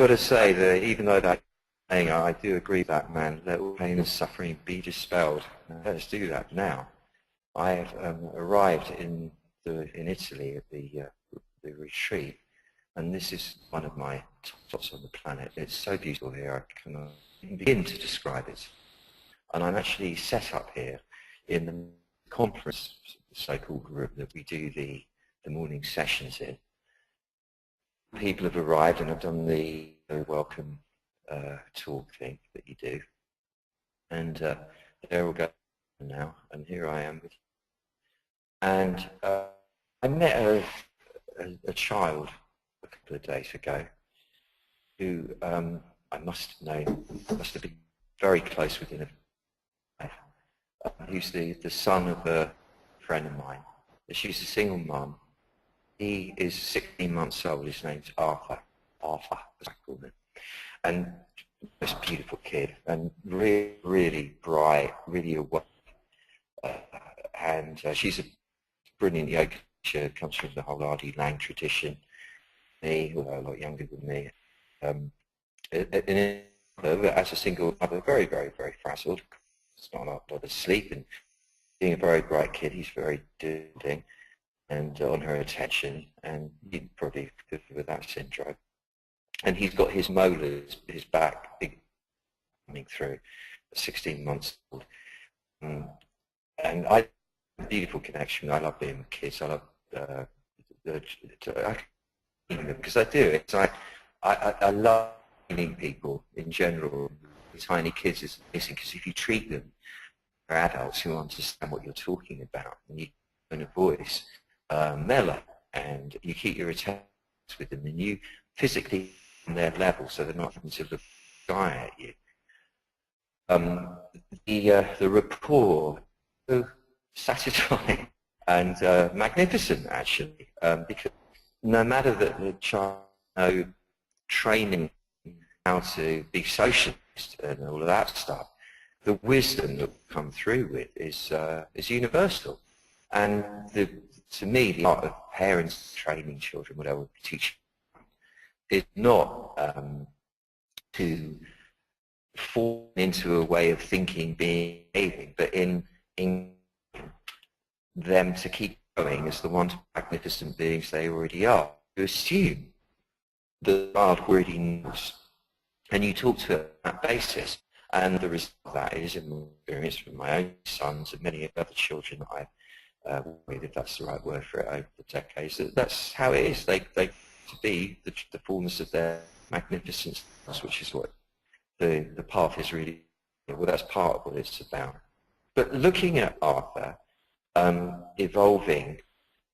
got to say that even though that saying, I do agree with that, man, let all pain and suffering be dispelled. Let's do that now. I have arrived in Italy at the retreat, and this is one of my tops on the planet. It's so beautiful here, I cannot even begin to describe it. And I'm actually set up here in the conference, so-called room that we do the morning sessions in. People have arrived and I've done the very welcome talk thing that you do. And they're all going now, and here I am. And I met a child a couple of days ago who I must have been very close within a who's the son of a friend of mine. She's a single mum. He is 16 months old. His name's Arthur, as I call him. And this beautiful kid, and really, really bright, really awake. And she's a brilliant yoga teacher, comes from the whole R.D. Lang tradition. Me, although a lot younger than me. As a single mother, very, very, very frazzled. It's not a lot of sleep, and being a very bright kid, he's very demanding and on her attention, and you probably live with that syndrome. And he's got his molars, his back, big coming through, 16 months old. And I have a beautiful connection. I love being with kids. I love because I do. It's I love meeting people in general. Tiny kids is amazing because if you treat them, they're adults who understand what you're talking about, and you own a voice, mellow, and you keep your attention with them, and you physically on their level, so they're not having to look shy at you. The rapport is so satisfying and magnificent, actually, because no matter that the child no training how to be socialist and all of that stuff, the wisdom that will come through with is universal. And to me, the art of parents training children, whatever we teach, is not to fall into a way of thinking, behaving, but in them to keep going as the wonderful, magnificent beings they already are. You assume the child already knows, and you talk to it on that basis. And the result of that is, in my experience from my own sons and many other children that I've worked with, if that's the right word for it, over the decades, that's how it is. They to be the fullness of their magnificence, which is what the path is really, well, that's part of what it's about. But looking at Arthur evolving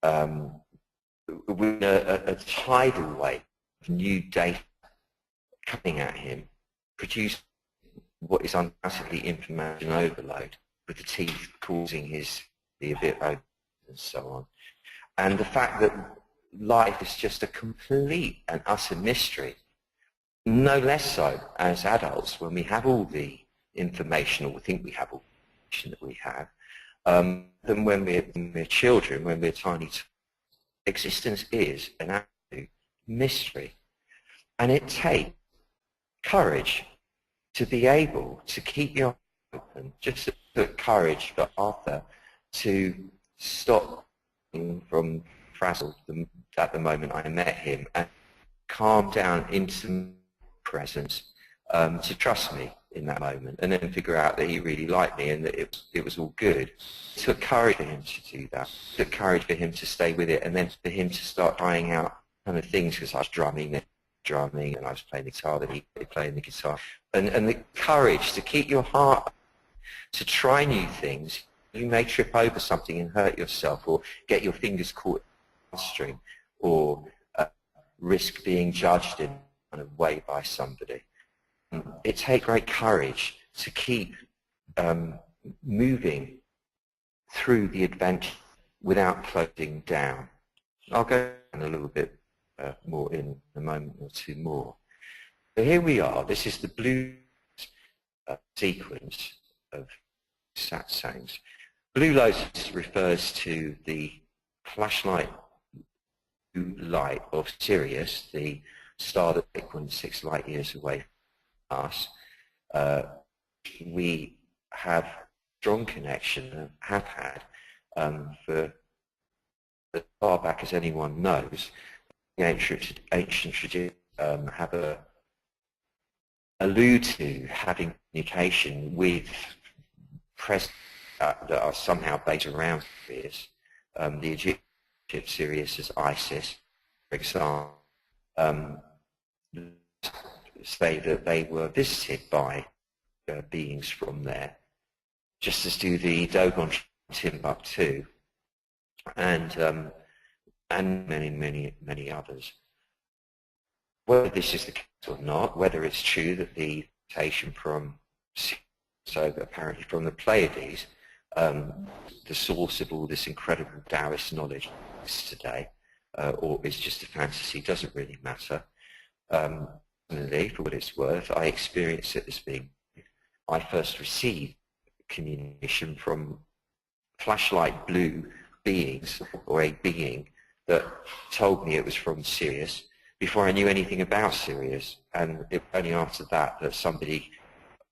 with a tidal wave of new data coming at him, producing what is undoubtedly information overload, with the teeth causing his be a bit open and so on. And the fact that life is just a complete and utter mystery, no less so as adults when we have all the information, or we think we have all the information that we have, than when we're children, when we're tiny. Existence is an absolute mystery. And it takes courage to be able to keep your eyes open, just the courage for Arthur to stop from frazzled at the moment I met him and calm down into presence, to trust me in that moment, and then figure out that he really liked me and that it was all good. It took courage for him to do that. It took courage for him to stay with it, and then for him to start trying out kind of things, because I was drumming and I was playing the guitar, then he was playing the guitar. And the courage to keep your heart, to try new things. You may trip over something and hurt yourself, or get your fingers caught in a string, or risk being judged in kind of way by somebody. It takes great courage to keep moving through the adventure without closing down. I'll go in a little bit more in a moment or two more. So here we are. This is the blue sequence of satsangs. Blue lotus refers to the flashlight light of Sirius, the star that's 8.6 light years away from us. We have strong connection and have had for as far back as anyone knows. The ancient traditions have allude to having communication with presence that are somehow based around Sirius. The Egyptian Sirius as Isis, for example, say that they were visited by beings from there, just as do the Dogon Timbuktu, and many others. Whether this is the case or not, whether it's true that the invitation from, so apparently from the Pleiades, the source of all this incredible Taoist knowledge today, or is just a fantasy, doesn't really matter. Personally, for what it's worth, I experience it as being, I first received communication from flashlight blue beings, or a being that told me it was from Sirius, before I knew anything about Sirius, and it only after that that somebody,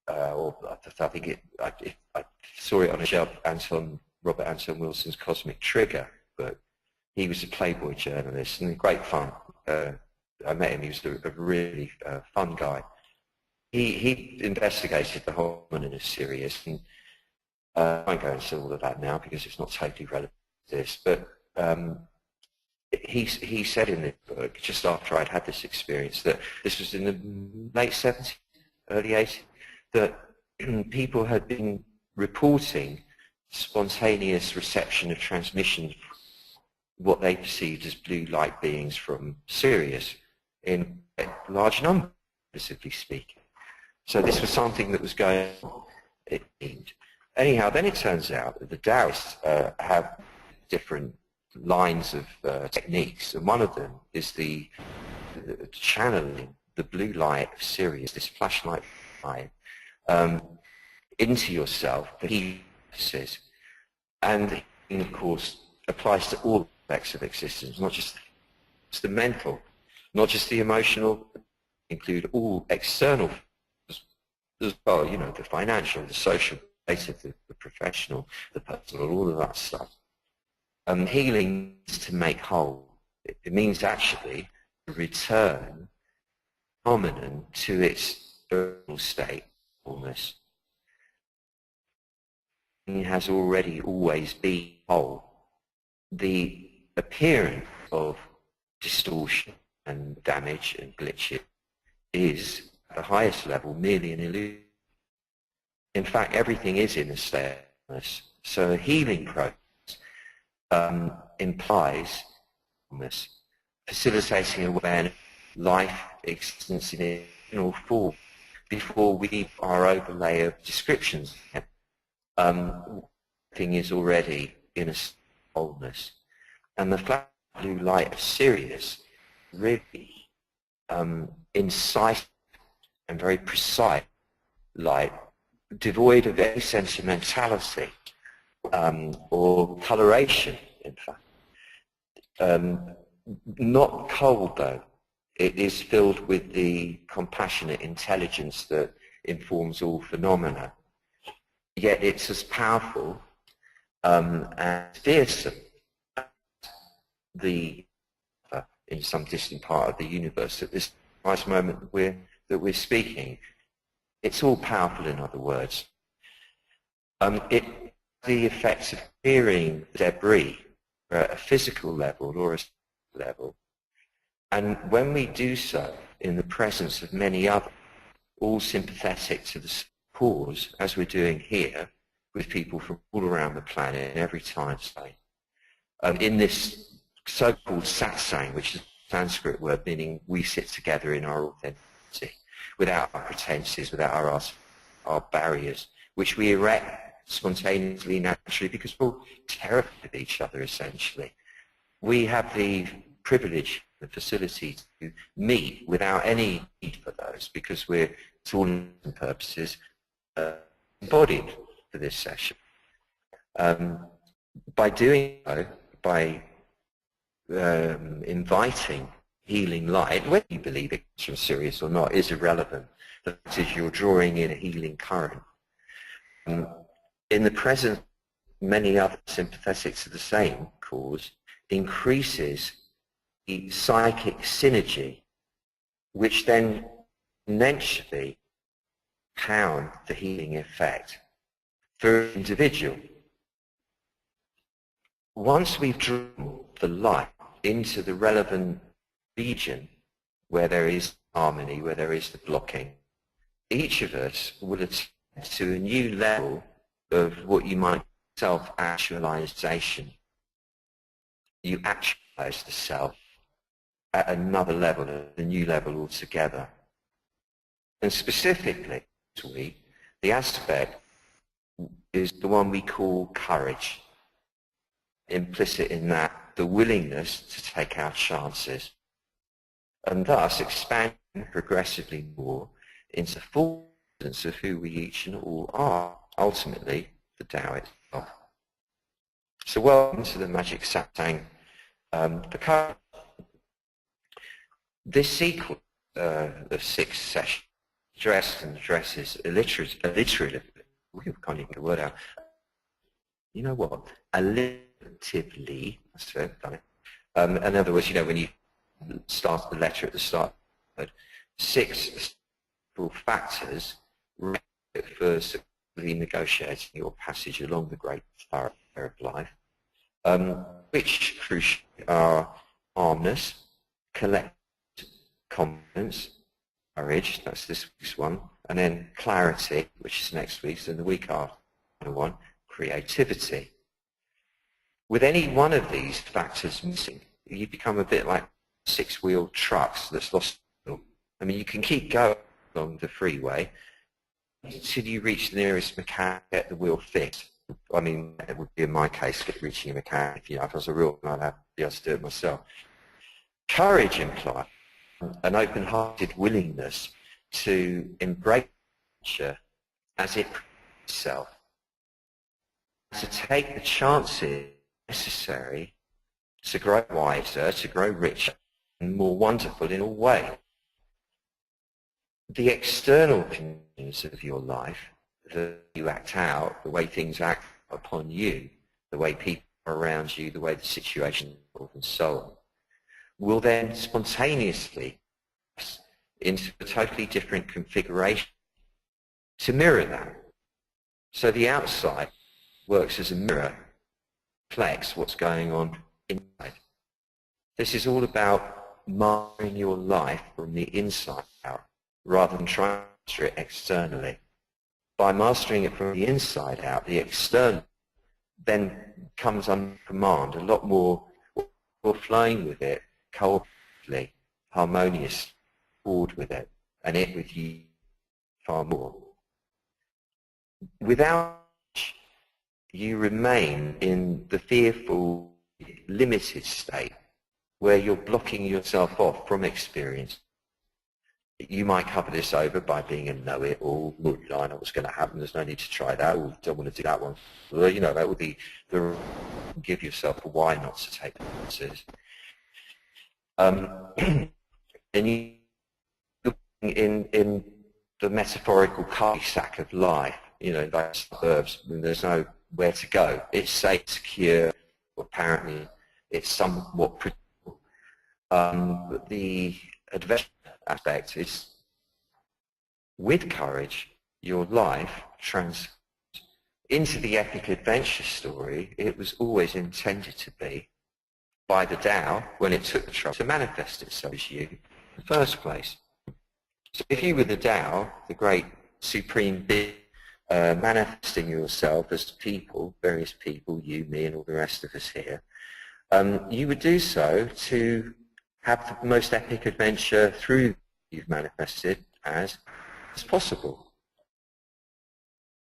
or I think I saw it on a shelf, Robert Anton Wilson's Cosmic Trigger book. He was a Playboy journalist and great fun. I met him. He was a really fun guy. He investigated the whole phenomenon of Sirius, and I won't go into all of that now because it's not totally relevant to this. But he said in this book, just after I'd had this experience, that this was in the late 70s, early 80s, that people had been reporting spontaneous reception of transmissions, what they perceived as blue light beings from Sirius, in large numbers, specifically speaking. So this was something that was going on, it seemed. Anyhow, then it turns out that the Taoists have different lines of techniques, and one of them is the channeling the blue light of Sirius, this flashlight light, into yourself for healing purposes. And of course applies to all aspects of existence, not just the mental, not just the emotional, include all external as well, you know, the financial, the social, the professional, the personal, all of that stuff. Healing is to make whole. It means actually to return phenomenon to its original state, wholeness. It has already always been whole. The appearance of distortion and damage and glitches is, at the highest level, merely an illusion. In fact, everything is in a state of wholeness. So a healing process implies wholeness, facilitating awareness, life, existence in its original form, before we our overlay of descriptions. Everything is already in a state of wholeness. And the flat blue light of Sirius really incisive and very precise light, devoid of any sentimentality or coloration, in fact. Not cold, though. It is filled with the compassionate intelligence that informs all phenomena. Yet it's as powerful and fearsome as in some distant part of the universe at this precise moment that we're speaking. It's all powerful, in other words. It the effects of clearing debris at a physical level or a level. And when we do so in the presence of many others, all sympathetic to the cause, as we're doing here, with people from all around the planet in every time zone, in this so-called satsang, which is a Sanskrit word meaning we sit together in our authenticity, without our pretenses, without our barriers, which we erect spontaneously, naturally, because we're all terrified of each other, essentially. We have the privilege, the facility to meet without any need for those, because we're, to all intents and purposes, embodied for this session. By doing so, by inviting healing light, whether you believe it's from Sirius or not, is irrelevant. The fact is you're drawing in a healing current. In the presence, many other sympathetics of the same cause increases the psychic synergy, which then exponentially pound the healing effect for an individual. Once we've drawn the light into the relevant region where there is harmony, where there is the blocking, each of us will attain to a new level of what you might self-actualization. You actualize the self at another level, a new level altogether. And specifically, the aspect is the one we call courage. Implicit in that, the willingness to take our chances, and thus expand progressively more into full sense of who we each and all are, ultimately the Tao itself. So welcome to the Magic Satsang. This sequence of 6 sessions addresses alliteratively, we can't even get the word out. You know what? Alliteratively, that's it, done it. In other words, you know, when you start the letter at the start, 6 factors for successfully negotiating your passage along the great thoroughfare of life, which crucially are calmness, collective confidence, courage, that's this week's one, and then clarity, which is next week's, and the week after one, creativity. With any one of these factors missing, you become a bit like 6-wheeled trucks that's lost. I mean, you can keep going along the freeway until you reach the nearest mechanic, get the wheel fixed. I mean, it would be in my case, reaching a mechanic. You know, if I was a real man, I'd be able to do it myself. Courage implies an open-hearted willingness to embrace nature as it presents itself, to take the chances necessary to grow wiser, to grow richer, and more wonderful in all ways. The external conditions of your life, the way you act out, the way things act upon you, the way people are around you, the way the situation is, and so on, will then spontaneously into a totally different configuration to mirror that. So the outside works as a mirror, reflects what's going on inside. This is all about mastering your life from the inside out, rather than trying to master it externally. By mastering it from the inside out, the external then comes under command, a lot more flowing with it, cooperatively, harmoniously, forward with it, and it with you far more. Without which, you remain in the fearful, limited state where you're blocking yourself off from experience. You might cover this over by being a know-it-all. I know what's going to happen. There's no need to try that. Or don't want to do that one. Well, you know, that would be the give yourself a why not to take chances. And you in the metaphorical cul-de-sac of life, you know, like suburbs, when there's nowhere to go. It's safe, secure, apparently it's somewhat predictable. But the adventure aspect is, with courage, your life transforms into the epic adventure story it was always intended to be by the Tao when it took the trouble to manifest itself as you in the first place. So if you were the Tao, the great supreme being, manifesting yourself as people, various people, you, me, and all the rest of us here, you would do so to have the most epic adventure through you've manifested as possible.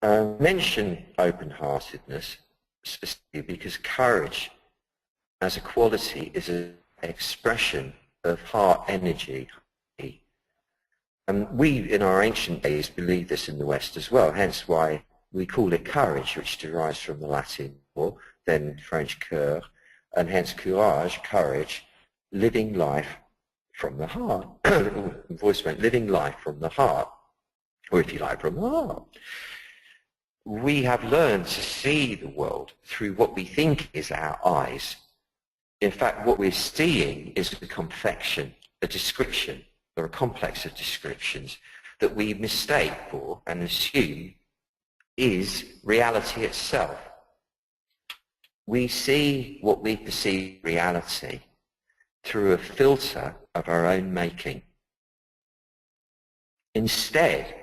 Mention open-heartedness specifically because courage as a quality is an expression of heart energy. We, in our ancient days, believed this in the West as well, hence why we call it courage, which derives from the Latin or then French cœur, and hence courage, courage, living life from the heart. The voice went, living life from the heart, or if you like, from the heart. We have learned to see the world through what we think is our eyes. In fact, what we're seeing is a confection, a description, or a complex of descriptions that we mistake for and assume is reality itself. We see what we perceive reality through a filter of our own making. Instead,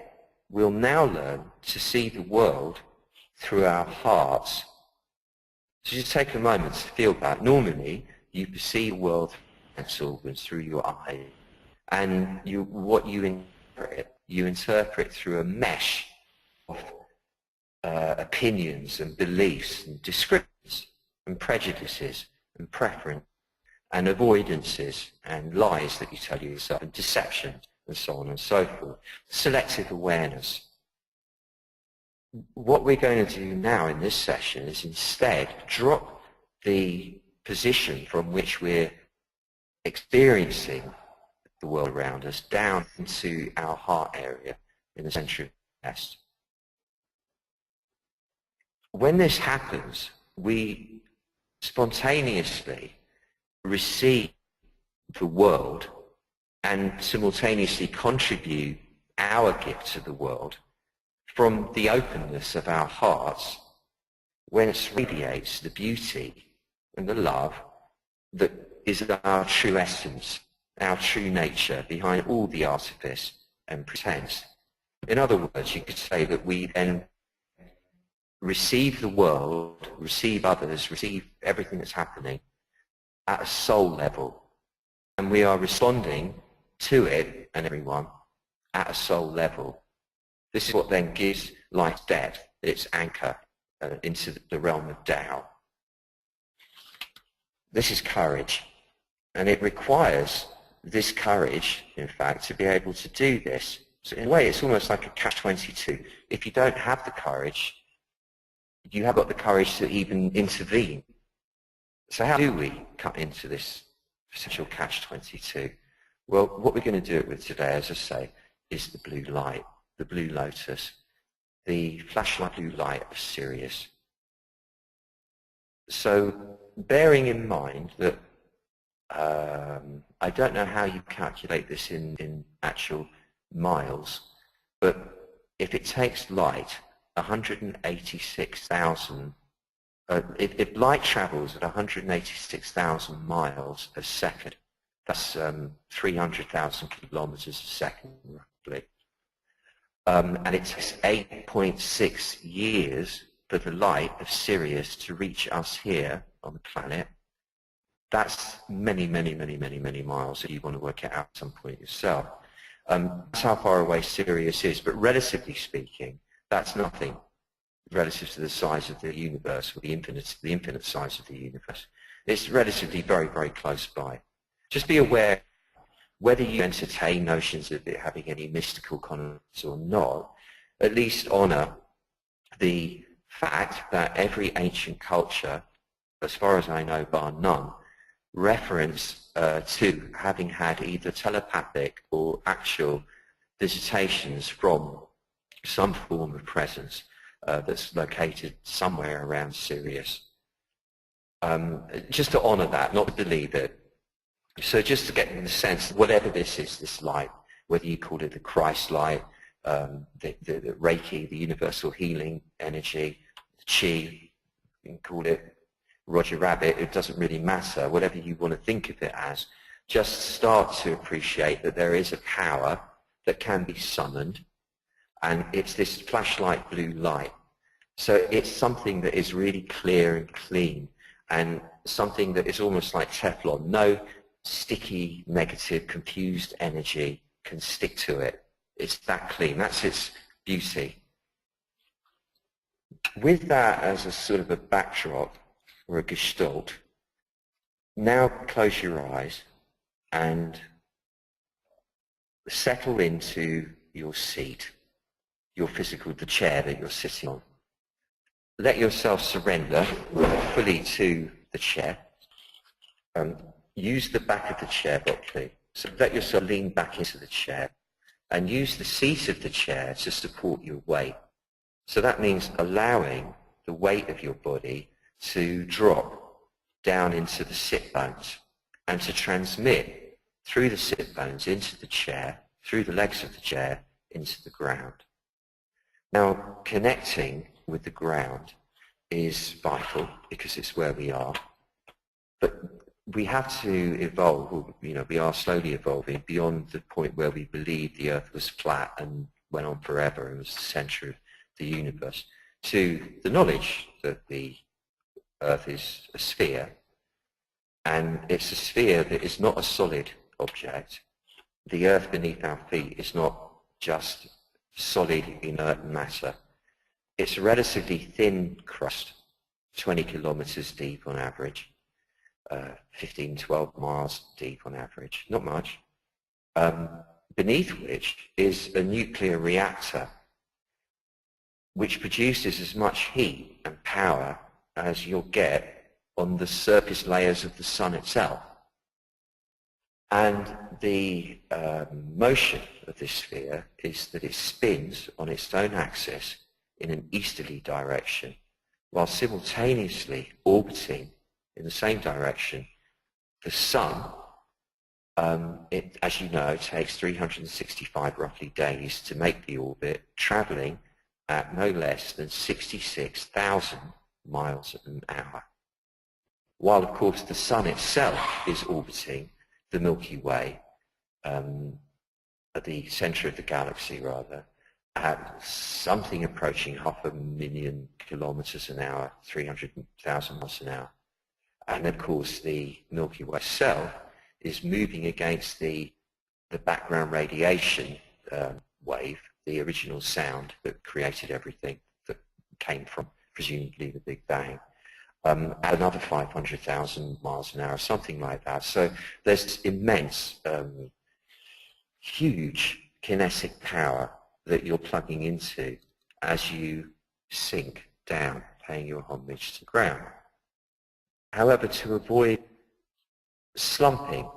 we'll now learn to see the world through our hearts. So just take a moment to feel that. Normally, you perceive the world through your organs, through your eyes, and what you interpret through a mesh of opinions and beliefs and descriptions and prejudices and preference and avoidances and lies that you tell yourself and deception and so on and so forth. Selective awareness. What we're going to do now in this session is instead drop the position from which we're experiencing the world around us down into our heart area in the center of the chest. When this happens, we spontaneously receive the world and simultaneously contribute our gift to the world from the openness of our hearts, whence radiates the beauty and the love that is our true essence, our true nature behind all the artifice and pretense. In other words, you could say that we then receive the world, receive others, receive everything that's happening at a soul level, and we are responding to it and everyone at a soul level. This is what then gives life depth, its anchor into the realm of Tao. This is courage, and it requires this courage, in fact, to be able to do this. So in a way, it's almost like a catch-22. If you don't have the courage, you have got the courage to even intervene. So how do we cut into this potential catch-22? Well, what we're going to do it with today, as I say, is the blue light, the blue lotus, the flashlight blue light of Sirius. So bearing in mind that I don't know how you calculate this in actual miles, but if it takes light 186,000, if light travels at 186,000 miles a second, that's 300,000 kilometers a second, roughly. And it takes 8.6 years for the light of Sirius to reach us here on the planet. That's many, many, many, many, many miles if you want to work it out at some point yourself. That's how far away Sirius is, but relatively speaking, that's nothing relative to the size of the universe, or the infinite size of the universe. It's relatively very, very close by. Just be aware, whether you entertain notions of it having any mystical connotations or not, at least honor the fact that every ancient culture, as far as I know, bar none, reference to having had either telepathic or actual visitations from some form of presence that's located somewhere around Sirius. Just to honor that, not to believe it. So just to get in the sense, whatever this is, this light, whether you call it the Christ light, the Reiki, the universal healing energy, the Chi, you can call it Roger Rabbit, it doesn't really matter. Whatever you want to think of it as, just start to appreciate that there is a power that can be summoned, and it's this flashlight blue light. So it's something that is really clear and clean, and something that is almost like Teflon. No sticky, negative, confused energy can stick to it. It's that clean. That's its beauty. With that as a sort of a backdrop or a gestalt, now close your eyes and settle into your seat, your physical, the chair that you're sitting on. Let yourself surrender fully to the chair. Use the back of the chair properly. So let yourself lean back into the chair and use the seat of the chair to support your weight. So that means allowing the weight of your body to drop down into the sit bones and to transmit through the sit bones into the chair, through the legs of the chair, into the ground. Now, connecting with the ground is vital because it's where we are, but we have to evolve, or, we are slowly evolving beyond the point where we believed the Earth was flat and went on forever and was the center of the universe, to the knowledge that the Earth is a sphere, and it's a sphere that is not a solid object. The Earth beneath our feet is not just solid inert matter. It's a relatively thin crust, 20 kilometers deep on average, 15, 12 miles deep on average, not much, beneath which is a nuclear reactor which produces as much heat and power as you'll get on the surface layers of the sun itself. And the motion of this sphere is that it spins on its own axis in an easterly direction, while simultaneously orbiting in the same direction. The sun, as you know, takes 365 roughly days to make the orbit, traveling at no less than 66,000 miles an hour. While, of course, the sun itself is orbiting the Milky Way, at the center of the galaxy rather, at something approaching 500,000 kilometers an hour, 300,000 miles an hour. And of course the Milky Way itself is moving against the background radiation wave, the original sound that created everything that came from presumably the Big Bang, at another 500,000 miles an hour, something like that. So there's immense, huge kinetic power that you're plugging into as you sink down, paying your homage to the ground. However, to avoid slumping,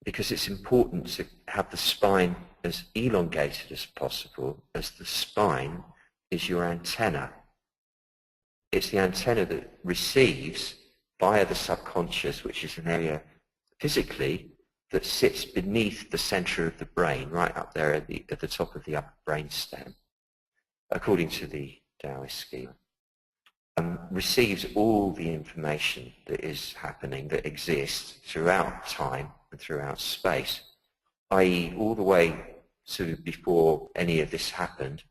because it's important to have the spine as elongated as possible, as the spine is your antenna. It's the antenna that receives via the subconscious, which is an area physically that sits beneath the center of the brain, right up there at the top of the upper brain stem, according to the Taoist schema. Receives all the information that is happening, that exists throughout time and throughout space, i.e. all the way to before any of this happened,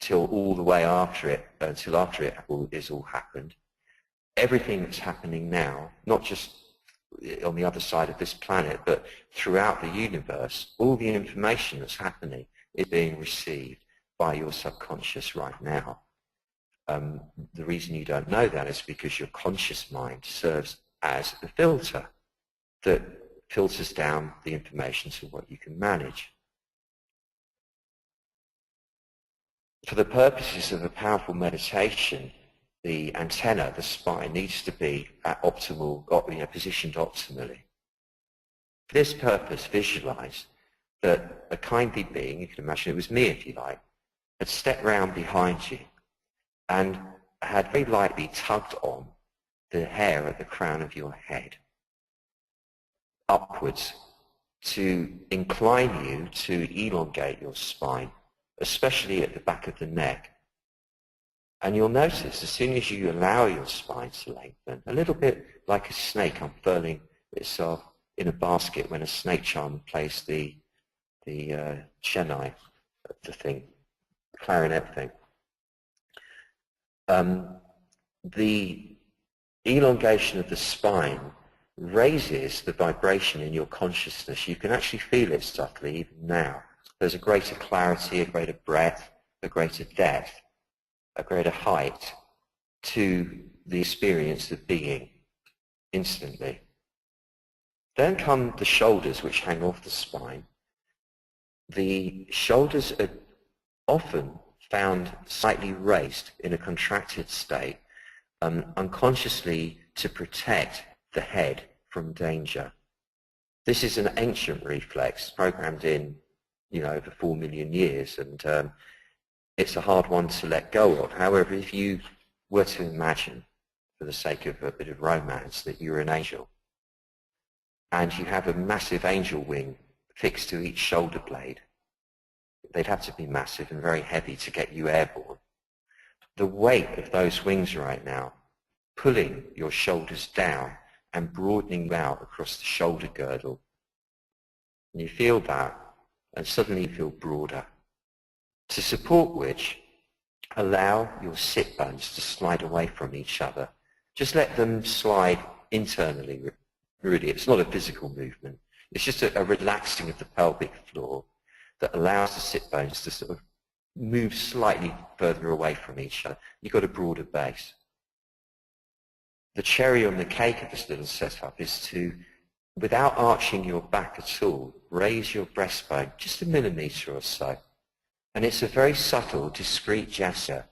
till all the way after it, until after it is all happened. Everything that's happening now, not just on the other side of this planet, but throughout the universe, all the information that's happening is being received by your subconscious right now. The reason you don't know that is because your conscious mind serves as a filter that filters down the information to what you can manage. For the purposes of a powerful meditation, the antenna, the spine, needs to be at optimal, positioned optimally. For this purpose, visualize that a kindly being, you can imagine it was me if you like, had stepped round behind you and had very lightly tugged on the hair at the crown of your head upwards to incline you to elongate your spine, especially at the back of the neck. And you'll notice as soon as you allow your spine to lengthen, a little bit like a snake unfurling itself in a basket when a snake charmer plays the chennai, the thing, the clarinet thing. The elongation of the spine raises the vibration in your consciousness. You can actually feel it subtly even now. There's a greater clarity, a greater breadth, a greater depth, a greater height to the experience of being instantly. Then come the shoulders, which hang off the spine. The shoulders are often found slightly raised in a contracted state, unconsciously to protect the head from danger. This is an ancient reflex programmed in, over 4 million years, and it's a hard one to let go of. However, if you were to imagine, for the sake of a bit of romance, that you're an angel and you have a massive angel wing fixed to each shoulder blade, they'd have to be massive and very heavy to get you airborne. The weight of those wings right now, pulling your shoulders down and broadening you out across the shoulder girdle. And you feel that, and suddenly you feel broader. To support which, allow your sit bones to slide away from each other. Just let them slide internally, really. It's not a physical movement. It's just a relaxing of the pelvic floor that allows the sit bones to sort of move slightly further away from each other. You've got a broader base. The cherry on the cake of this little setup is to, without arching your back at all, raise your breastbone just a millimetre or so. And it's a very subtle, discreet gesture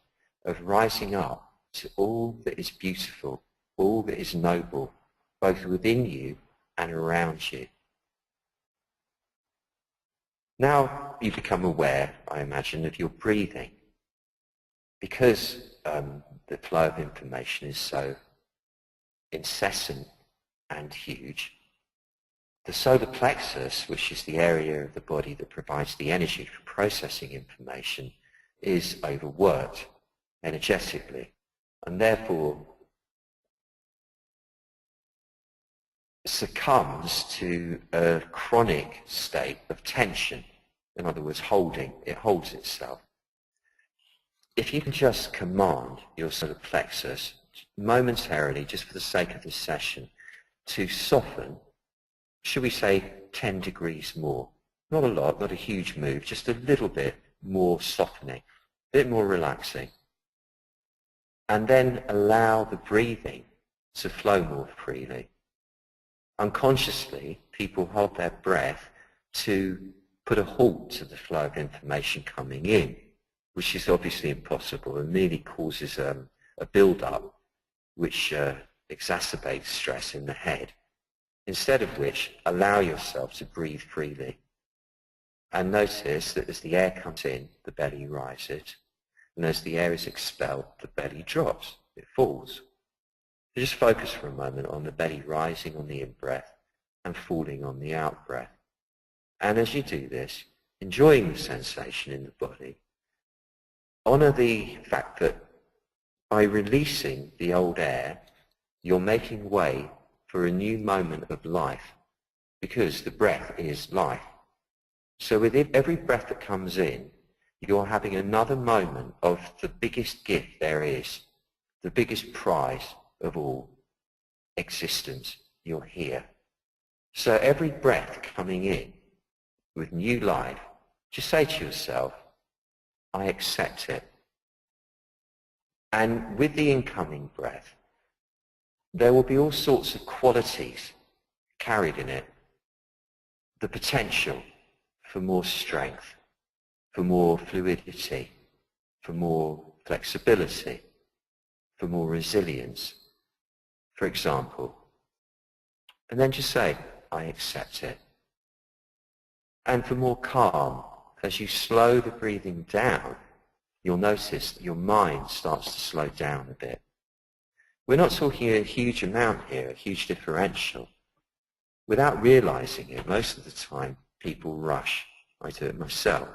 of rising up to all that is beautiful, all that is noble, both within you and around you. Now you become aware, I imagine, of your breathing. Because the flow of information is so incessant and huge, the solar plexus, which is the area of the body that provides the energy for processing information, is overworked energetically, and therefore succumbs to a chronic state of tension. In other words, holding. It holds itself. If you can just command your solar plexus momentarily, just for the sake of this session, to soften, should we say 10 degrees more? Not a lot, not a huge move, just a little bit more softening, a bit more relaxing. And then allow the breathing to flow more freely. Unconsciously, people hold their breath to put a halt to the flow of information coming in, which is obviously impossible and merely causes a build-up which exacerbates stress in the head. Instead of which, allow yourself to breathe freely. And notice that as the air comes in, the belly rises, and as the air is expelled, the belly drops, it falls. So just focus for a moment on the belly rising on the in-breath and falling on the out-breath. And as you do this, enjoying the sensation in the body, honor the fact that by releasing the old air, you're making way for a new moment of life, because the breath is life. So with every breath that comes in, you're having another moment of the biggest gift there is, the biggest prize of all, existence. You're here. So every breath coming in with new life, just say to yourself, I accept it. And with the incoming breath, there will be all sorts of qualities carried in it. The potential for more strength, for more fluidity, for more flexibility, for more resilience, for example. And then just say, I accept it. And for more calm, as you slow the breathing down, you'll notice that your mind starts to slow down a bit. We're not talking a huge amount here, a huge differential. Without realizing it, most of the time, people rush. I do it myself.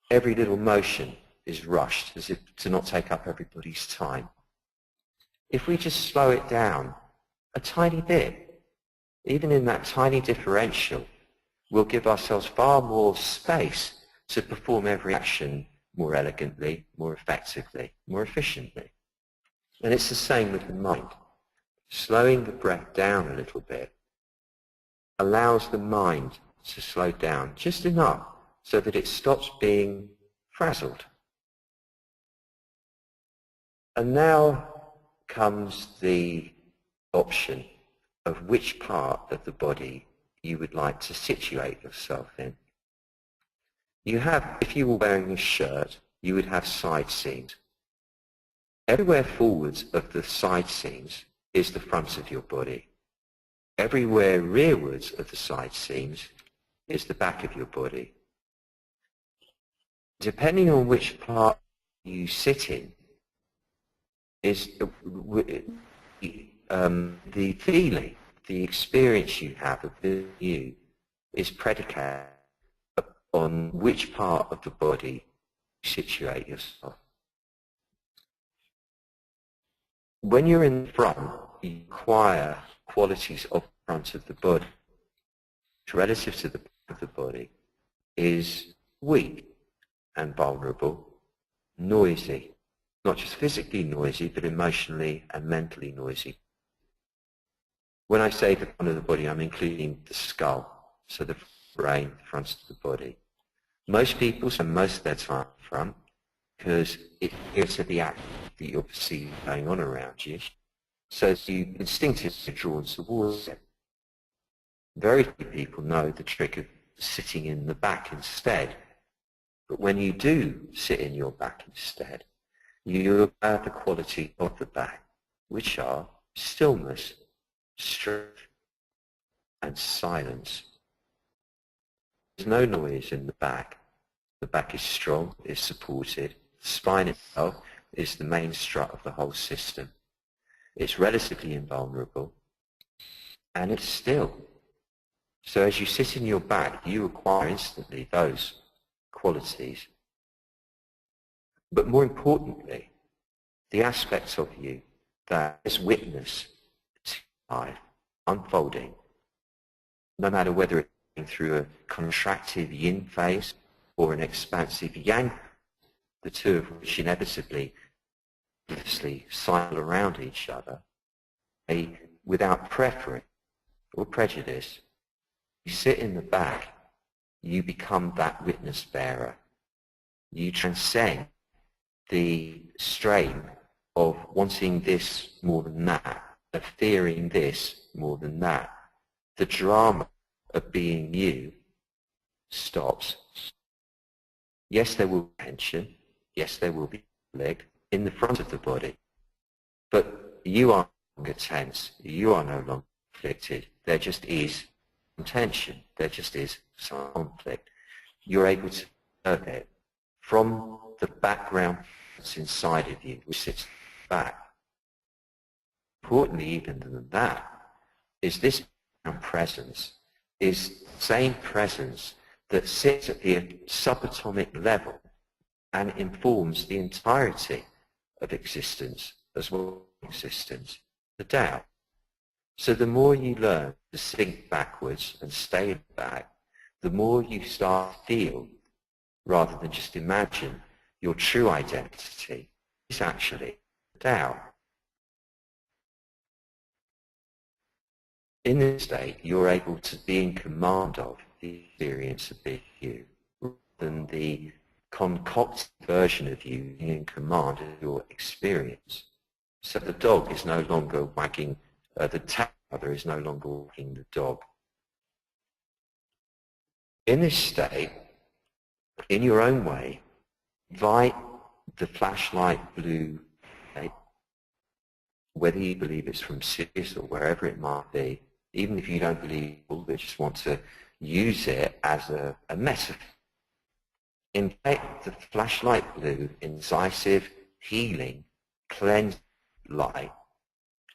Every little motion is rushed, as if to not take up everybody's time. If we just slow it down a tiny bit, even in that tiny differential, we'll give ourselves far more space to perform every action more elegantly, more effectively, more efficiently. And it's the same with the mind. Slowing the breath down a little bit allows the mind to slow down just enough so that it stops being frazzled. And now comes the option of which part of the body you would like to situate yourself in. You have, if you were wearing a shirt, you would have side seams. Everywhere forwards of the side seams is the front of your body. Everywhere rearwards of the side seams is the back of your body. Depending on which part you sit in, is the feeling, the experience you have of you is predicated on which part of the body you situate yourself. When you're in the front, you acquire qualities of the front of the body, which relative to the back of the body is weak and vulnerable, noisy, not just physically noisy, but emotionally and mentally noisy. When I say the front of the body, I'm including the skull, so the brain, the front of the body. Most people spend most of their time front because it gives to the act that you're perceiving going on around you, so you instinctively are drawn towards it. Very few people know the trick of sitting in the back instead, but when you do sit in your back instead, you acquire the quality of the back, which are stillness, strength, and silence. There's no noise in the back. The back is strong, is supported. The spine itself is the main strut of the whole system. It's relatively invulnerable, and it's still. So as you sit in your back, you acquire instantly those qualities. But more importantly, the aspects of you that is witness to life unfolding, no matter whether it's through a contractive yin phase or an expansive yang, the two of which inevitably cycle around each other, without preference or prejudice. You sit in the back, you become that witness bearer. You transcend the strain of wanting this more than that, of fearing this more than that. The drama of being you stops. Yes, there will be tension. Yes, there will be conflict in the front of the body. But you are no longer tense. You are no longer conflicted. There just is some tension. There just is some conflict. You're able to observe it from the background that's inside of you, which sits back. Importantly, even than that, is this presence is the same presence that sits at the subatomic level and informs the entirety of existence as well as existence, the Tao. So the more you learn to sink backwards and stay back, the more you start to feel, rather than just imagine, your true identity is actually the Tao. In this state, you're able to be in command of the experience of being you, rather than the concocted version of you being in command of your experience. So the dog is no longer wagging, the tail is no longer wagging the dog. In this state, in your own way, invite the flashlight blue light, whether you believe it's from Sirius or wherever it might be, even if you don't believe it, but just want to use it as a metaphor. Invite the flashlight blue, incisive, healing, cleansing light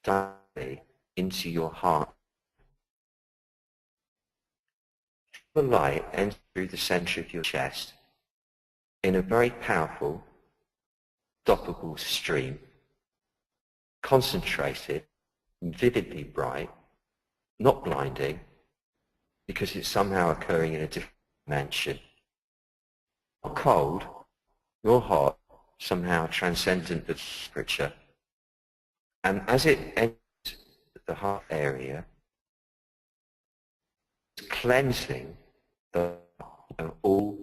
directly into your heart. The light enters through the center of your chest in a very powerful, stoppable stream, concentrated, vividly bright, not blinding, because it's somehow occurring in a different dimension. Not cold, nor hot, somehow transcendent of temperature. And as it enters the heart area, it's cleansing of all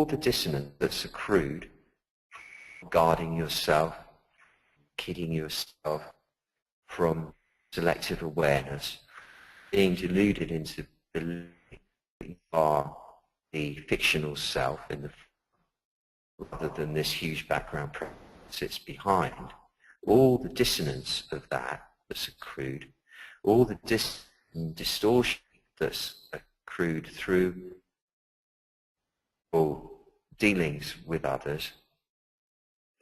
the dissonance that's accrued, guarding yourself, kidding yourself, from selective awareness, being deluded into believing that you are the fictional self in the, rather than this huge background presence sits behind. All the dissonance of that that's accrued, all the distortion that's accrued through or dealings with others,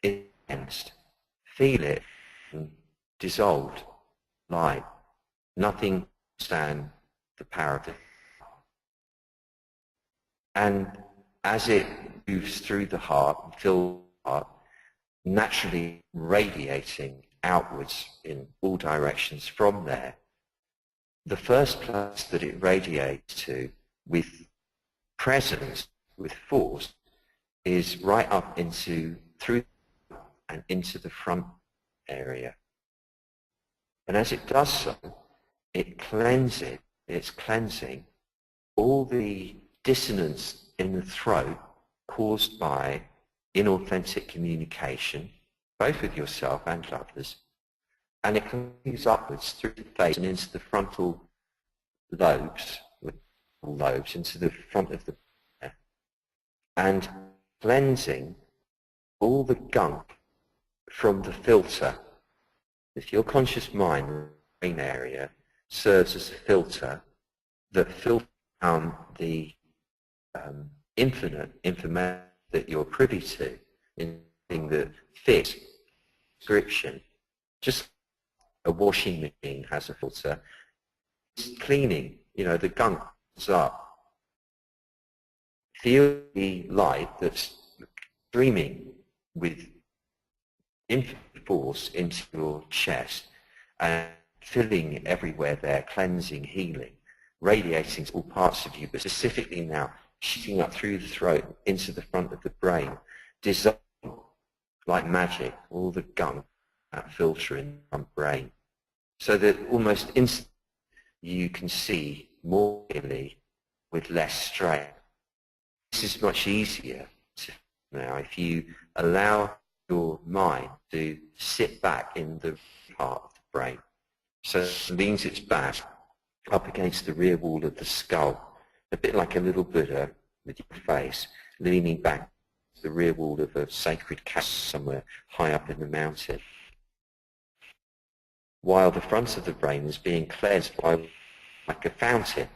is cleansed. Feel it dissolved, light. Nothing stand the power of it. And as it moves through the heart, fills the heart, naturally radiating outwards in all directions from there, the first place that it radiates to with presence, with force, is right up into, through and into the front area. And as it does so, it's cleansing all the dissonance in the throat caused by inauthentic communication, both with yourself and others, and it moves upwards through the face and into the frontal lobes, into the front of the brain, and cleansing all the gunk from the filter. If your conscious mind, the brain area, serves as a filter that filters down the infinite information that you're privy to, in that fits description, just a washing machine has a filter. It's cleaning, the gunk is up. Feel the light that's streaming with infinite force into your chest and filling everywhere there, cleansing, healing, radiating to all parts of you, but specifically now shooting up through the throat into the front of the brain, dissolving like magic all the gunk, that filter in the front brain, so that almost instantly you can see more clearly with less strain. This is much easier now if you allow your mind to sit back in the part of the brain. So it leans its back up against the rear wall of the skull, a bit like a little Buddha with your face leaning back to the rear wall of a sacred castle somewhere high up in the mountain, while the front of the brain is being cleansed by like a fountain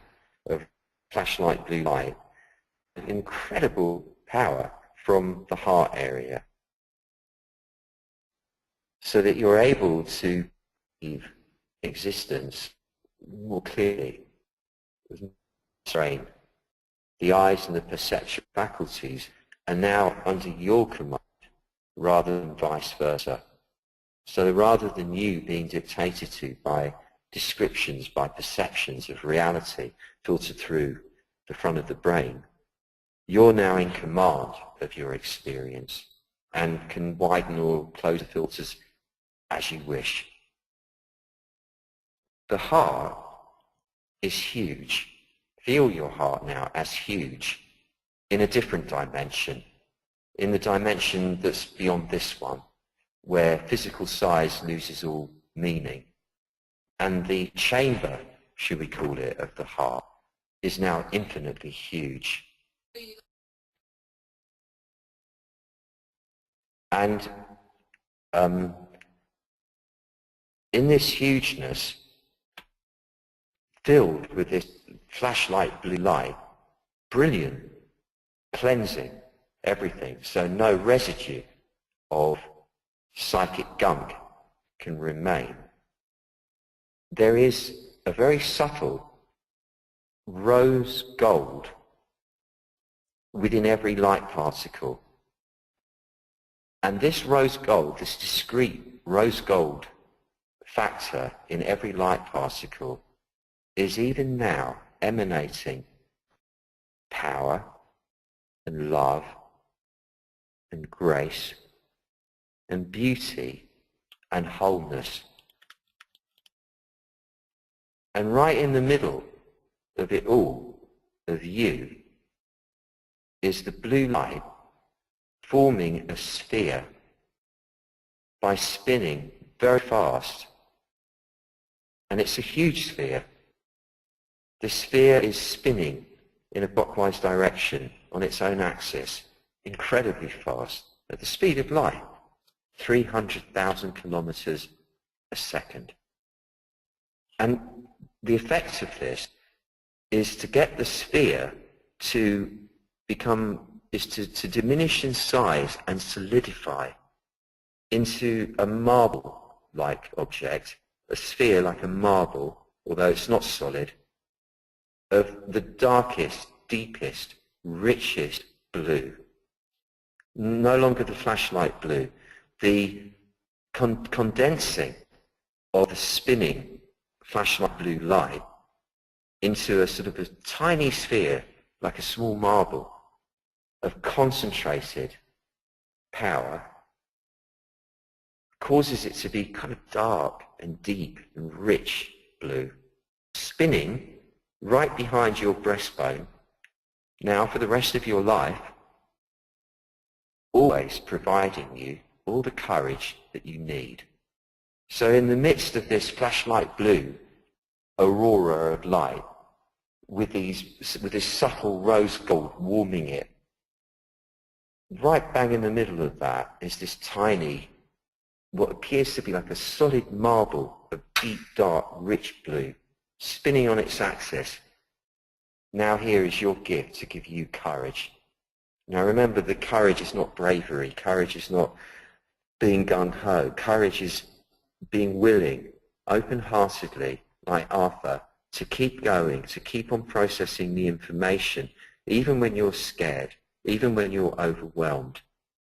of flashlight blue light, incredible power from the heart area, so that you're able to perceive existence more clearly, with no strain. The eyes and the perceptual faculties are now under your command rather than vice versa. So rather than you being dictated to by descriptions, by perceptions of reality filtered through the front of the brain, you're now in command of your experience and can widen or close the filters as you wish. The heart is huge. Feel your heart now as huge in a different dimension, in the dimension that's beyond this one, where physical size loses all meaning. And the chamber, should we call it, of the heart is now infinitely huge. And in this hugeness, filled with this flashlight blue light, brilliant, cleansing everything, so no residue of psychic gunk can remain. There is a very subtle rose gold within every light particle. And this rose gold, this discrete rose gold factor in every light particle, is even now emanating power and love and grace and beauty and wholeness. And right in the middle of it all, of you, is the blue light forming a sphere by spinning very fast. And it's a huge sphere. The sphere is spinning in a clockwise direction on its own axis, incredibly fast, at the speed of light, 300,000 kilometers a second. And the effect of this is to get the sphere to to diminish in size and solidify into a marble-like object, a sphere like a marble, although it's not solid, of the darkest, deepest, richest blue. No longer the flashlight blue, the condensing of the spinning flashlight blue light into a sort of a tiny sphere, like a small marble, of concentrated power, causes it to be kind of dark and deep and rich blue, spinning right behind your breastbone, now for the rest of your life, always providing you all the courage that you need. So in the midst of this flashlight blue aurora of light, with this subtle rose gold warming it, right bang in the middle of that is this tiny, what appears to be like a solid marble of deep, dark, rich blue, spinning on its axis. Now here is your gift to give you courage. Now remember that courage is not bravery, courage is not being gung-ho, courage is being willing, open-heartedly, like Arthur, to keep going, to keep on processing the information, even when you're scared, even when you're overwhelmed,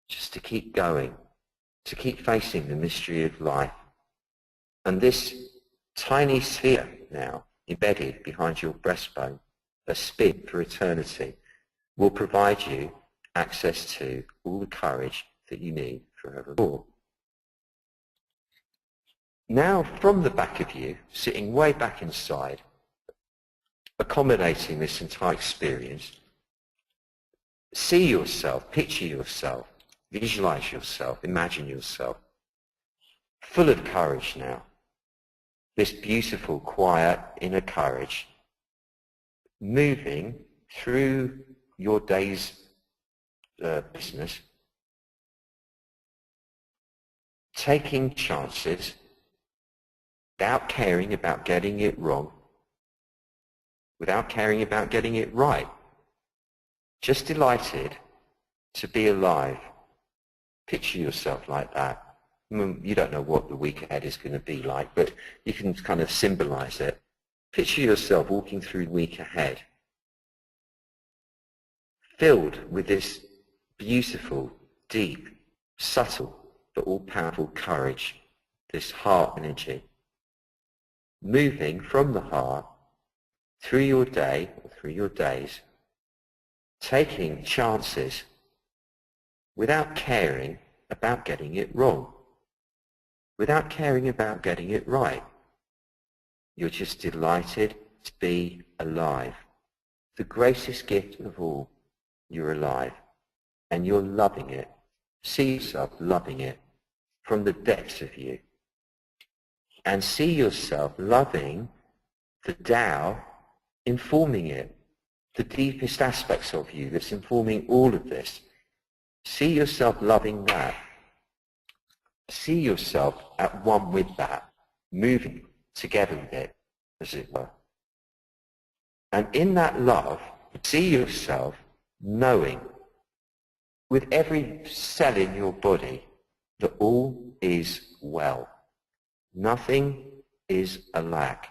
just to keep going, to keep facing the mystery of life. And this tiny sphere now, embedded behind your breastbone, a spin for eternity, will provide you access to all the courage that you need forevermore. Now, from the back of you, sitting way back inside, accommodating this entire experience, see yourself, picture yourself, visualize yourself, imagine yourself, full of courage now. This beautiful, quiet, inner courage, moving through your day's business, taking chances without caring about getting it wrong, without caring about getting it right. Just delighted to be alive. Picture yourself like that. I mean, you don't know what the week ahead is going to be like, but you can kind of symbolize it. Picture yourself walking through the week ahead, filled with this beautiful, deep, subtle, but all-powerful courage, this heart energy, moving from the heart through your day, or through your days, taking chances without caring about getting it wrong, without caring about getting it right. You're just delighted to be alive. The greatest gift of all, you're alive, and you're loving it. See yourself loving it from the depths of you. And see yourself loving the Tao informing it, the deepest aspects of you that's informing all of this. See yourself loving that. See yourself at one with that, moving together with it, as it were. And in that love, see yourself knowing with every cell in your body that all is well. Nothing is a lack,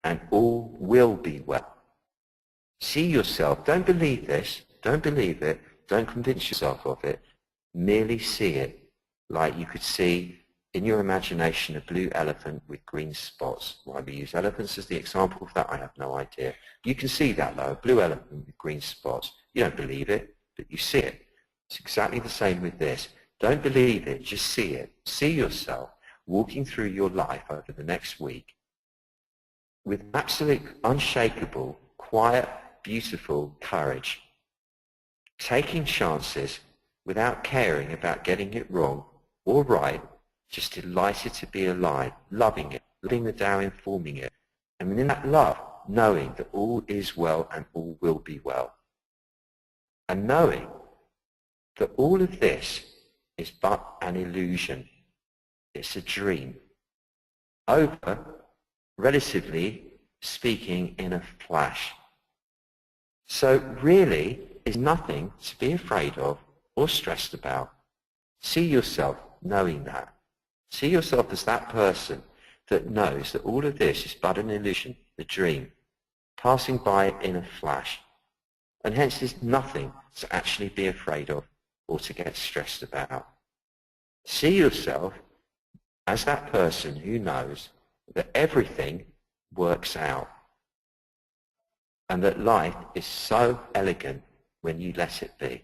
and all will be well. See yourself, don't believe this, don't believe it, don't convince yourself of it, merely see it like you could see in your imagination a blue elephant with green spots. Why we use elephants as the example of that, I have no idea. You can see that though, a blue elephant with green spots. You don't believe it, but you see it. It's exactly the same with this. Don't believe it, just see it. See yourself walking through your life over the next week with absolute, unshakable, quiet, beautiful courage, taking chances without caring about getting it wrong or right, just delighted to be alive, loving it, loving the Tao informing it, and in that love, knowing that all is well and all will be well, and knowing that all of this is but an illusion. It's a dream over relatively speaking, in a flash. So really, is nothing to be afraid of or stressed about. See yourself knowing that. See yourself as that person that knows that all of this is but an illusion, a dream, passing by in a flash. And hence there's nothing to actually be afraid of or to get stressed about. See yourself as that person who knows that everything works out and that life is so elegant when you let it be.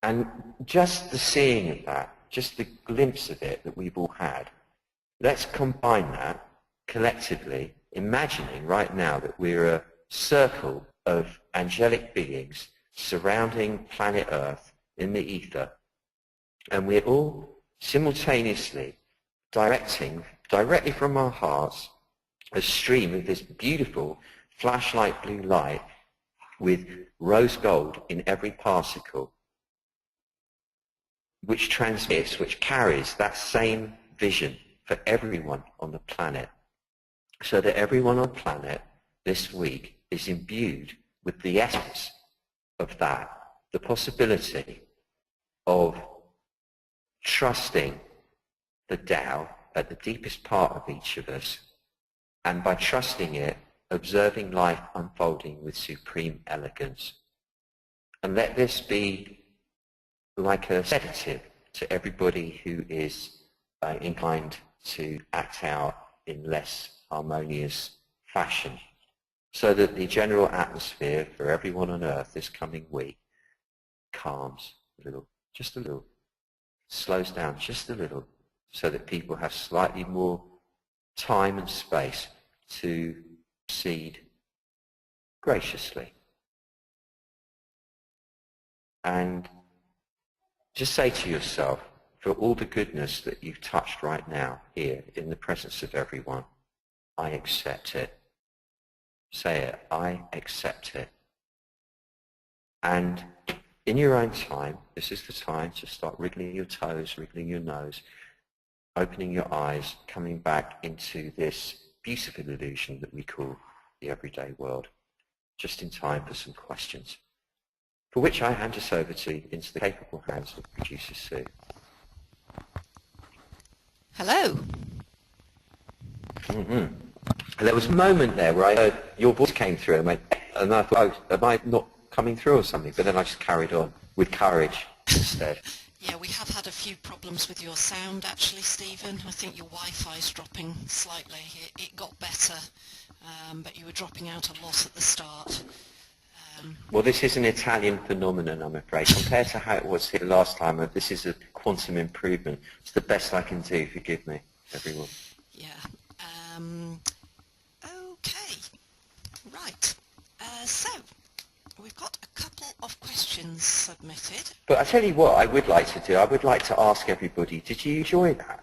And just the seeing of that, just the glimpse of it that we've all had, let's combine that collectively, imagining right now that we're a circle of angelic beings surrounding planet Earth in the ether, and we're all simultaneously directing directly from our hearts a stream of this beautiful flashlight blue light with rose gold in every particle, which transmits, which carries that same vision for everyone on the planet, so that everyone on the planet this week is imbued with the essence of that, the possibility of trusting the Tao at the deepest part of each of us, and by trusting it, observing life unfolding with supreme elegance. And let this be like a sedative to everybody who is inclined to act out in less harmonious fashion, so that the general atmosphere for everyone on Earth this coming week calms a little, just a little, slows down just a little, so that people have slightly more time and space to proceed graciously. And just say to yourself, for all the goodness that you've touched right now here in the presence of everyone, I accept it. Say it, I accept it. And in your own time, this is the time to start wriggling your toes, wriggling your nose, opening your eyes, coming back into this beautiful illusion that we call the everyday world, just in time for some questions, for which I hand us over into the capable hands of producer Sue. Hello. Mm-hmm. There was a moment there where I heard your voice came through, and I thought, oh, am I not coming through or something? But then I just carried on with courage instead. Yeah, we have had a few problems with your sound actually, Stephen. I think your Wi-Fi's dropping slightly. It got better, but you were dropping out a lot at the start. Well, this is an Italian phenomenon, I'm afraid. Compared to how it was here last time, this is a quantum improvement. It's the best I can do. Forgive me, everyone. Yeah. Okay. Right. So, we've got a couple of questions submitted. But I tell you what I would like to do. I would like to ask everybody, did you enjoy that?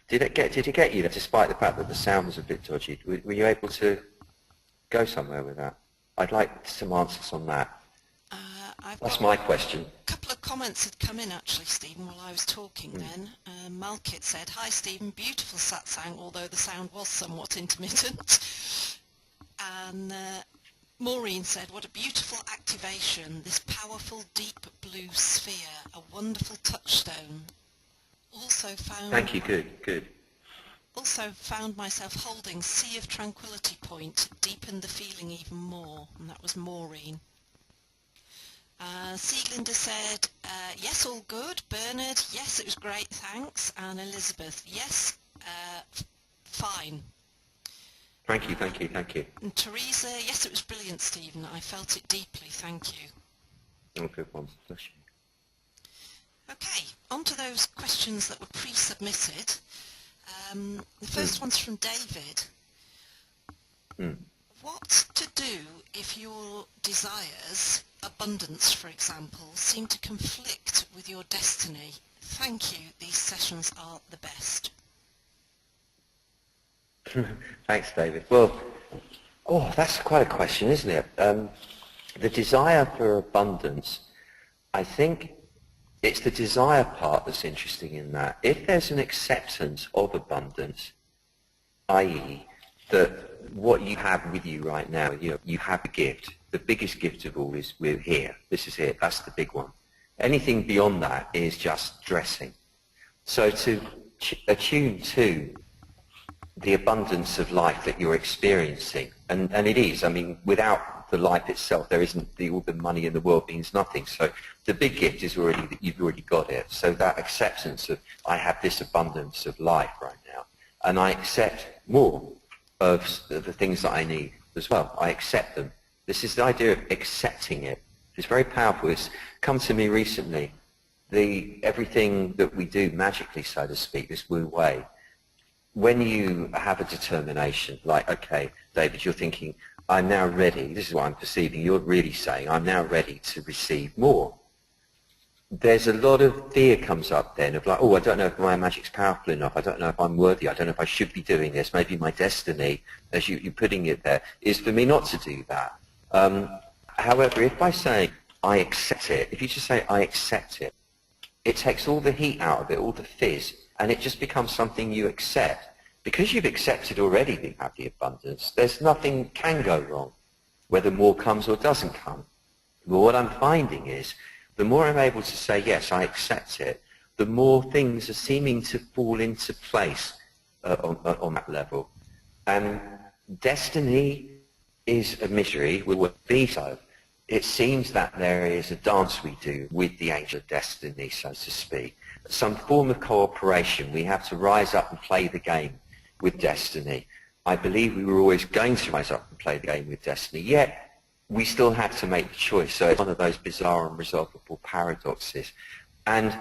Did it get you there, despite the fact that the sound was a bit dodgy? Were you able to go somewhere with that? I'd like some answers on that. That's my question. A couple of comments had come in actually, Stephen, while I was talking then. Malkit said, "Hi Stephen, beautiful satsang, although the sound was somewhat intermittent." And Maureen said, "What a beautiful activation, this powerful deep blue sphere, a wonderful touchstone. Also found..." Thank you, good. "Also found myself holding Sea of Tranquility point, deepened the feeling even more." And that was Maureen. Sieglinde said, "Yes, all good." Bernard, "Yes, it was great, thanks." And Elizabeth, "Yes, fine." Thank you. And Teresa, "Yes, it was brilliant, Stephen. I felt it deeply, thank you." Oh, good one. Bless you. Okay, on to those questions that were pre-submitted. The first one's from David. What to do if your desires, abundance for example, seem to conflict with your destiny? Thank you, these sessions are the best. Thanks, David. Well, that's quite a question, isn't it? The desire for abundance, I think it's the desire part that's interesting in that. If there's an acceptance of abundance, i.e. that what you have with you right now, you have a gift. The biggest gift of all is we're here. This is it. That's the big one. Anything beyond that is just dressing. So to attune to the abundance of life that you're experiencing, and it is, I mean, without the life itself, there isn't all the money in the world means nothing. So the big gift is already that you've already got it. So that acceptance of, I have this abundance of life right now, and I accept more of the things that I need as well. I accept them. This is the idea of accepting it. It's very powerful. It's come to me recently. Everything that we do magically, so to speak, this Wu way, when you have a determination, like, okay, David, you're thinking, I'm now ready, this is what I'm perceiving, you're really saying, I'm now ready to receive more. There's a lot of fear comes up then of like, oh, I don't know if my magic's powerful enough, I don't know if I'm worthy, I don't know if I should be doing this, maybe my destiny, as you're putting it there, is for me not to do that. However, if by saying, I accept it, if you just say, I accept it, it takes all the heat out of it, all the fizz, and it just becomes something you accept. Because you've accepted already that you have the abundance, there's nothing can go wrong, whether more comes or doesn't come. But what I'm finding is, the more I'm able to say, yes, I accept it, the more things are seeming to fall into place on that level. And destiny is a mystery, will be so. It seems that there is a dance we do with the angel of destiny, so to speak. Some form of cooperation. We have to rise up and play the game with destiny. I believe we were always going to rise up and play the game with destiny, yet we still had to make the choice. So it's one of those bizarre and resolvable paradoxes. And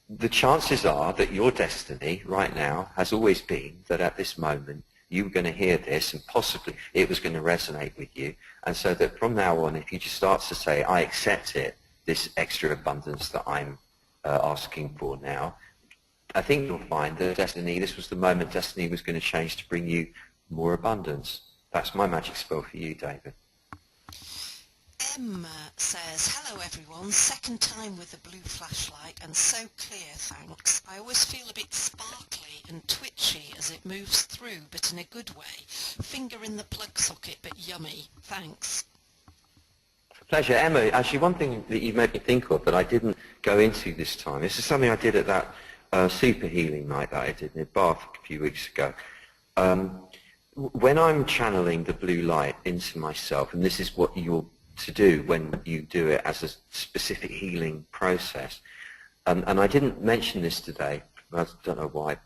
the chances are that your destiny right now has always been that at this moment you were going to hear this and possibly it was going to resonate with you. And so that from now on, if you just start to say, I accept it, this extra abundance that I'm asking for now, I think you'll find that destiny, this was the moment destiny was going to change to bring you more abundance. That's my magic spell for you, David. Emma says, hello everyone, second time with the blue flashlight and so clear, thanks. I always feel a bit sparkly and twitchy as it moves through, but in a good way. Finger in the plug socket, but yummy. Thanks. Pleasure. Emma, actually one thing that you made me think of that I didn't go into this time, this is something I did at that super healing night that I did in Bath a few weeks ago. When I'm channeling the blue light into myself, and this is what you're to do when you do it as a specific healing process, and I didn't mention this today, I don't know why,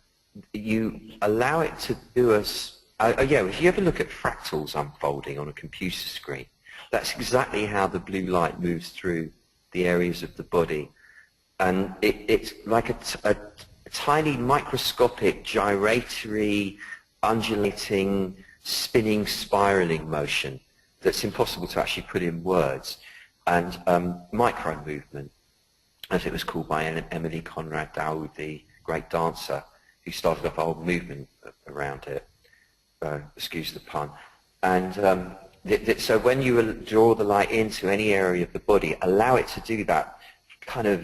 you allow it to do us, yeah, if you ever look at fractals unfolding on a computer screen, that's exactly how the blue light moves through the areas of the body. And it's like a tiny microscopic gyratory, undulating, spinning, spiraling motion that's impossible to actually put in words. And micro movement, as it was called by Emily Conrad Dowd, the great dancer, who started off a whole movement around it. Excuse the pun. And so when you draw the light into any area of the body, allow it to do that kind of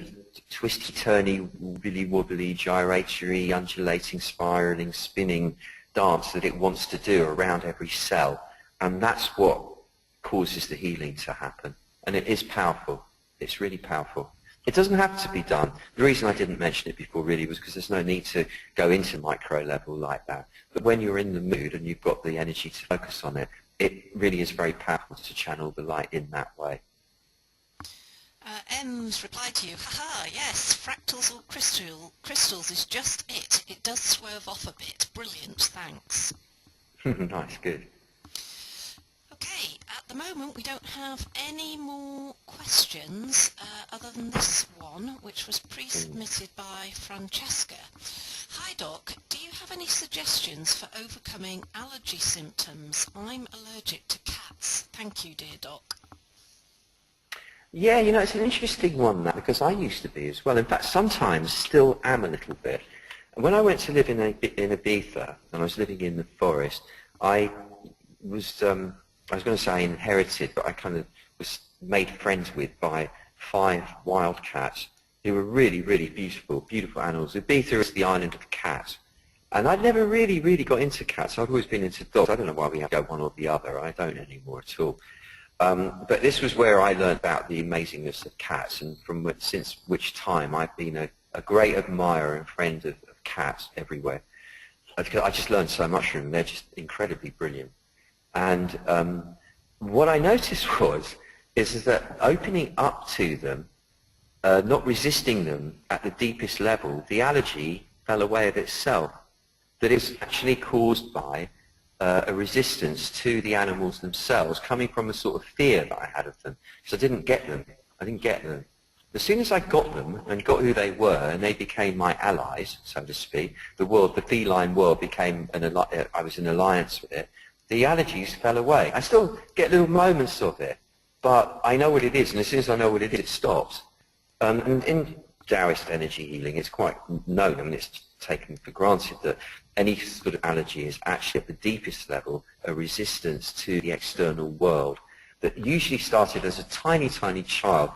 twisty-turny, wibbly-wobbly, gyratory, undulating, spiraling, spinning dance that it wants to do around every cell. And that's what causes the healing to happen. And it is powerful. It's really powerful. It doesn't have to be done. The reason I didn't mention it before really was because there's no need to go into micro level like that. But when you're in the mood and you've got the energy to focus on it, it really is very powerful to channel the light in that way. M's reply to you, haha, yes, fractals or crystals is just it. It does swerve off a bit. Brilliant, thanks. Nice, good. Okay, at the moment we don't have any more questions other than this one, which was pre-submitted by Francesca. Hi Doc, do you have any suggestions for overcoming allergy symptoms? I'm allergic to cats. Thank you, dear Doc. Yeah, you know, it's an interesting one, that, because I used to be as well. In fact, sometimes still am a little bit. And when I went to live in Ibiza, and I was living in the forest, I was going to say inherited, but I kind of was made friends with by 5 wild cats who were really, really beautiful, beautiful animals. Ibiza is the island of cats. And I'd never really got into cats. I'd always been into dogs. I don't know why we have to go one or the other. I don't anymore at all. But this was where I learned about the amazingness of cats, and since which time I've been a great admirer and friend of cats everywhere. I just learned so much from them. They're just incredibly brilliant. And what I noticed is that opening up to them, not resisting them at the deepest level, the allergy fell away of itself. That is actually caused by a resistance to the animals themselves, coming from a sort of fear that I had of them. Because I didn't get them. As soon as I got them and got who they were, and they became my allies, so to speak, the feline world became I was in alliance with it, the allergies fell away. I still get little moments of it, but I know what it is, and as soon as I know what it is, it stops. And in Taoist energy healing, it's quite known, I mean, it's taken for granted that any sort of allergy is actually at the deepest level a resistance to the external world that usually started as a tiny child,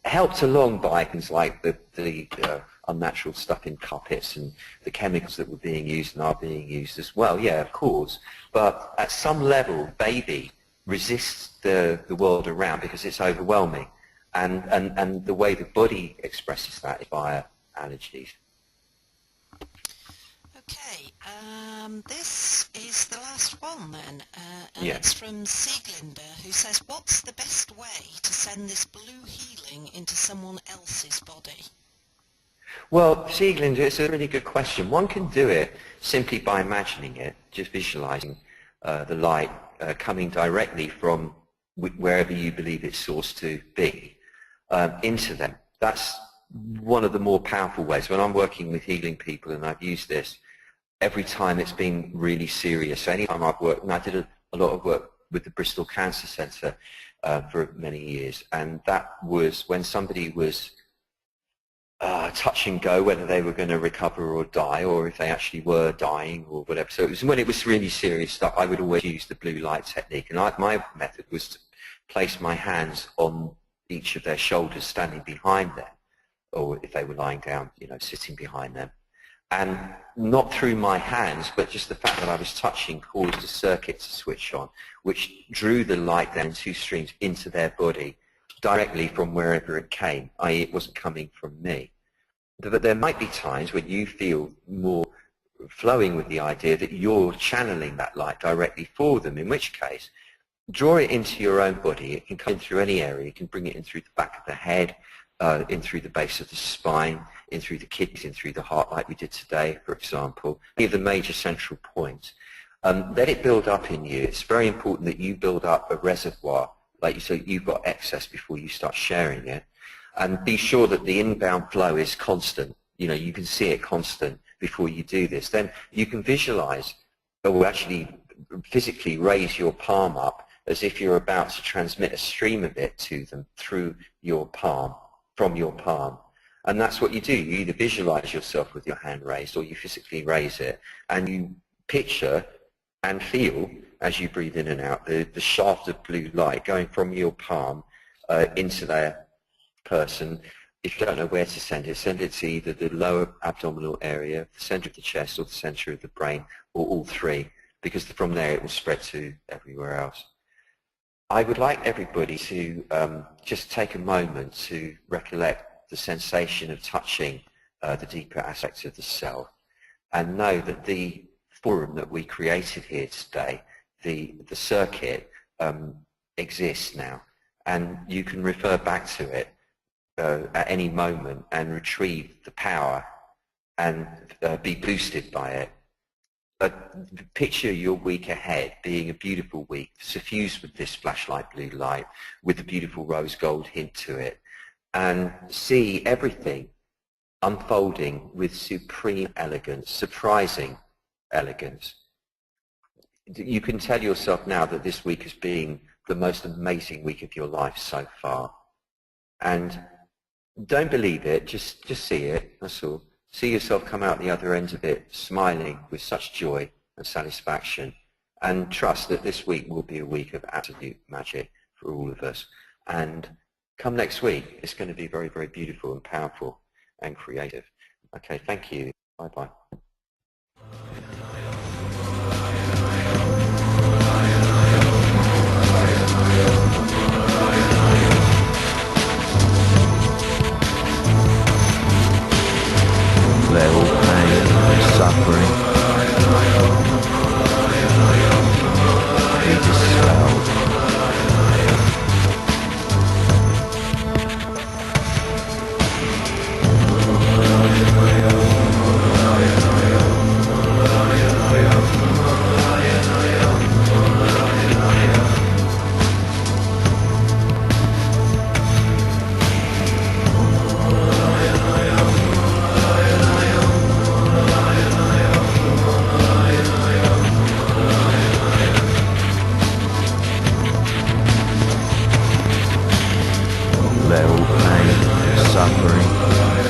helped along by things like the unnatural stuff in carpets and the chemicals that were being used and are being used as well. Yeah, of course. But at some level, baby resists the world around because it's overwhelming. And the way the body expresses that is via allergies. Okay, this is the last one then, and Yeah. it's from Sieglinder, who says, what's the best way to send this blue healing into someone else's body? Well, Sieglinder, it's a really good question. One can do it simply by imagining it, just visualizing the light coming directly from wherever you believe it's sourced to be into them. That's one of the more powerful ways. When I'm working with healing people, and I've used this every time it's been really serious. So anytime I've worked, and I did a lot of work with the Bristol Cancer Centre for many years, and that was when somebody was touch and go, whether they were going to recover or die, or if they actually were dying or whatever. So it was when it was really serious stuff, I would always use the blue light technique, and my method was to place my hands on each of their shoulders standing behind them, or if they were lying down, you know, sitting behind them. And not through my hands, but just the fact that I was touching caused a circuit to switch on, which drew the light down in two streams into their body directly from wherever it came, i.e. it wasn't coming from me. But there might be times when you feel more flowing with the idea that you're channeling that light directly for them, in which case, draw it into your own body. It can come in through any area. You can bring it in through the back of the head, in through the base of the spine, in through the kidneys, in through the heart, like we did today, for example. Any of the major central points. Let it build up in you. It's very important that you build up a reservoir, so you've got excess before you start sharing it. And be sure that the inbound flow is constant. You know, you can see it constant before you do this. Then you can visualize, or actually physically raise your palm up as if you're about to transmit a stream of it to them through your palm, from your palm. And that's what you do. You either visualize yourself with your hand raised, or you physically raise it, and you picture and feel, as you breathe in and out, the shaft of blue light going from your palm into their person. If you don't know where to send it to either the lower abdominal area, the center of the chest, or the center of the brain, or all three, because from there it will spread to everywhere else. I would like everybody to just take a moment to recollect the sensation of touching the deeper aspects of the self, and know that the forum that we created here today, the circuit, exists now, and you can refer back to it at any moment and retrieve the power and be boosted by it. Picture your week ahead being a beautiful week, suffused with this flashlight blue light with a beautiful rose gold hint to it, and see everything unfolding with supreme elegance, surprising elegance. You can tell yourself now that this week has been the most amazing week of your life so far. And don't believe it, just see it, that's all. See yourself come out the other end of it smiling with such joy and satisfaction, and trust that this week will be a week of absolute magic for all of us. And come next week, it's going to be very, very beautiful and powerful and creative. Okay, thank you. Bye-bye. offering.